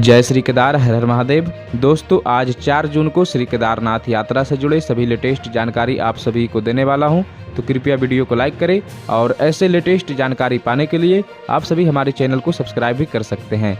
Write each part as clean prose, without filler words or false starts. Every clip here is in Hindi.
जय श्री केदार, हर हर महादेव। दोस्तों, आज 4 जून को श्री केदारनाथ यात्रा से जुड़े सभी लेटेस्ट जानकारी आप सभी को देने वाला हूं, तो कृपया वीडियो को लाइक करें और ऐसे लेटेस्ट जानकारी पाने के लिए आप सभी हमारे चैनल को सब्सक्राइब भी कर सकते हैं।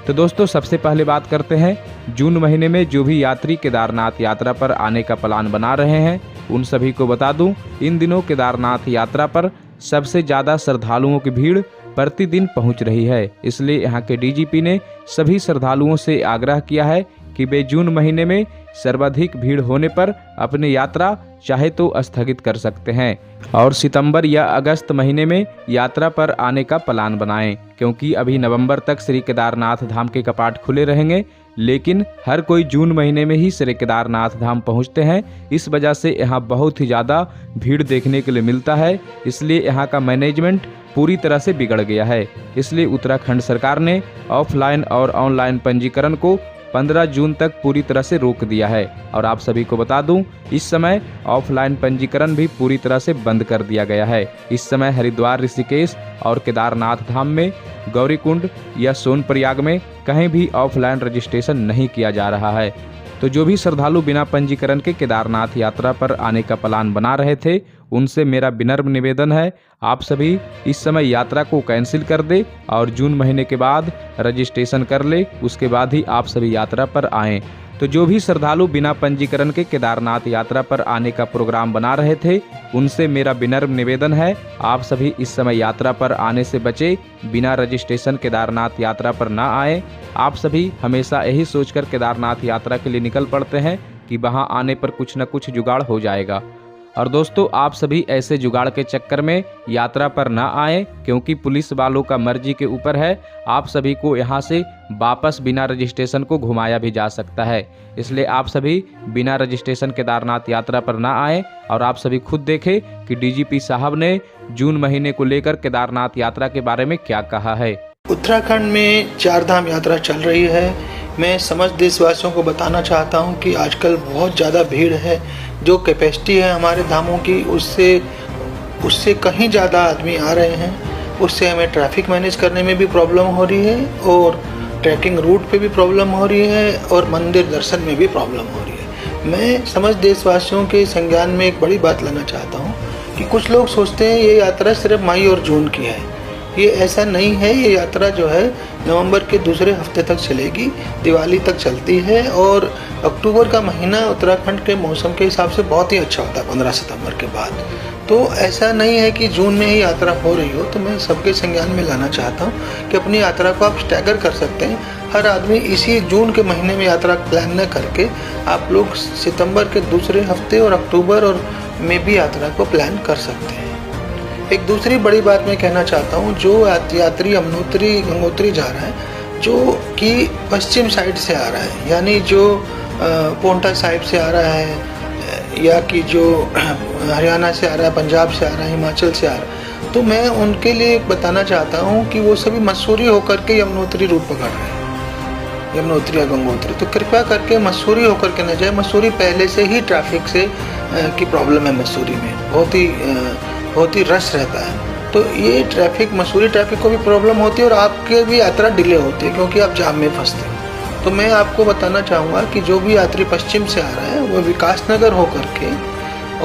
तो दोस्तों, सबसे पहले बात करते हैं जून महीने में जो भी यात्री केदारनाथ यात्रा पर आने का प्लान बना रहे हैं उन सभी को बता दूं, इन दिनों केदारनाथ यात्रा पर सबसे ज़्यादा श्रद्धालुओं की भीड़ प्रतिदिन पहुंच रही है। इसलिए यहां के डीजीपी ने सभी श्रद्धालुओं से आग्रह किया है कि वे जून महीने में सर्वाधिक भीड़ होने पर अपनी यात्रा चाहे तो स्थगित कर सकते हैं और सितंबर या अगस्त महीने में यात्रा पर आने का प्लान बनाएं, क्योंकि अभी नवंबर तक श्री केदारनाथ धाम के कपाट खुले रहेंगे, लेकिन हर कोई जून महीने में ही श्री केदारनाथ धाम पहुंचते हैं। इस वजह से यहाँ बहुत ही ज़्यादा भीड़ देखने के लिए मिलता है। इसलिए यहाँ का मैनेजमेंट पूरी तरह से बिगड़ गया है। इसलिए उत्तराखंड सरकार ने ऑफलाइन और ऑनलाइन पंजीकरण को 15 जून तक पूरी तरह से रोक दिया है। और आप सभी को बता दूं, इस समय ऑफलाइन पंजीकरण भी पूरी तरह से बंद कर दिया गया है। इस समय हरिद्वार, ऋषिकेश और केदारनाथ धाम में, गौरीकुंड या सोनप्रयाग में कहीं भी ऑफलाइन रजिस्ट्रेशन नहीं किया जा रहा है। तो जो भी श्रद्धालु बिना पंजीकरण के केदारनाथ यात्रा पर आने का प्लान बना रहे थे, उनसे मेरा विनम्र निवेदन है, आप सभी इस समय यात्रा को कैंसिल कर दे और जून महीने के बाद रजिस्ट्रेशन कर ले, उसके बाद ही आप सभी यात्रा पर आएं। तो जो भी श्रद्धालु बिना पंजीकरण के केदारनाथ यात्रा पर आने का प्रोग्राम बना रहे थे, उनसे मेरा विनम्र निवेदन है, आप सभी इस समय यात्रा पर आने से बचे, बिना रजिस्ट्रेशन केदारनाथ यात्रा पर ना आए। आप सभी हमेशा यही सोचकर केदारनाथ यात्रा के लिए निकल पड़ते हैं कि वहां आने पर कुछ न कुछ जुगाड़ हो जाएगा। और दोस्तों, आप सभी ऐसे जुगाड़ के चक्कर में यात्रा पर ना आए, क्योंकि पुलिस वालों का मर्जी के ऊपर है। आप सभी को यहां से वापस बिना रजिस्ट्रेशन को घुमाया भी जा सकता है। इसलिए आप सभी बिना रजिस्ट्रेशन केदारनाथ यात्रा पर ना आए। और आप सभी खुद देखें कि डीजीपी साहब ने जून महीने को लेकर केदारनाथ यात्रा के बारे में क्या कहा है। उत्तराखंड में 4 धाम यात्रा चल रही है। मैं समस्त देशवासियों को बताना चाहता हूं कि आजकल बहुत ज़्यादा भीड़ है। जो कैपेसिटी है हमारे धामों की, उससे कहीं ज़्यादा आदमी आ रहे हैं। उससे हमें ट्रैफिक मैनेज करने में भी प्रॉब्लम हो रही है और ट्रैकिंग रूट पे भी प्रॉब्लम हो रही है और मंदिर दर्शन में भी प्रॉब्लम हो रही है। मैं समस्त देशवासियों के संज्ञान में एक बड़ी बात लाना चाहता हूँ कि कुछ लोग सोचते हैं ये यात्रा सिर्फ मई और जून की है। ये ऐसा नहीं है। ये यात्रा जो है नवंबर के दूसरे हफ्ते तक चलेगी, दिवाली तक चलती है। और अक्टूबर का महीना उत्तराखंड के मौसम के हिसाब से बहुत ही अच्छा होता है 15 सितंबर के बाद। तो ऐसा नहीं है कि जून में ही यात्रा हो रही हो। तो मैं सबके संज्ञान में लाना चाहता हूँ कि अपनी यात्रा को आप स्टैगर कर सकते हैं। हर आदमी इसी जून के महीने में यात्रा प्लान न करके आप लोग सितंबर के दूसरे हफ्ते और अक्टूबर और में भी यात्रा को प्लान कर सकते हैं। एक दूसरी बड़ी बात मैं कहना चाहता हूँ, जो यात्री यमुनोत्री गंगोत्री जा रहा है, जो कि पश्चिम साइड से आ रहा है, यानी जो पोंटा साहिब से आ रहा है या कि जो हरियाणा से आ रहा है, पंजाब से आ रहा है, हिमाचल से आ रहा है, तो मैं उनके लिए बताना चाहता हूँ कि वो सभी मसूरी होकर के यमुनोत्री रूट पकड़ रहे हैं, यमुनोत्री या गंगोत्री। तो कृपया करके मसूरी होकर के न जाए। मसूरी पहले से ही ट्रैफिक से की प्रॉब्लम है। मसूरी में बहुत ही रश रहता है। तो ये ट्रैफिक, मसूरी ट्रैफिक को भी प्रॉब्लम होती है और आपके भी यात्रा डिले होती है क्योंकि आप जाम में फंसते हो। तो मैं आपको बताना चाहूँगा कि जो भी यात्री पश्चिम से आ रहा है वो विकासनगर होकर के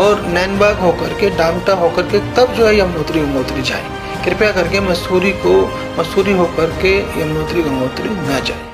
और नैनबाग होकर के, डामटा होकर के तब जो है यमुनोत्री गंगोत्री जाए। कृपया करके मसूरी होकर के यमुनोत्री गंगोत्री न जाए।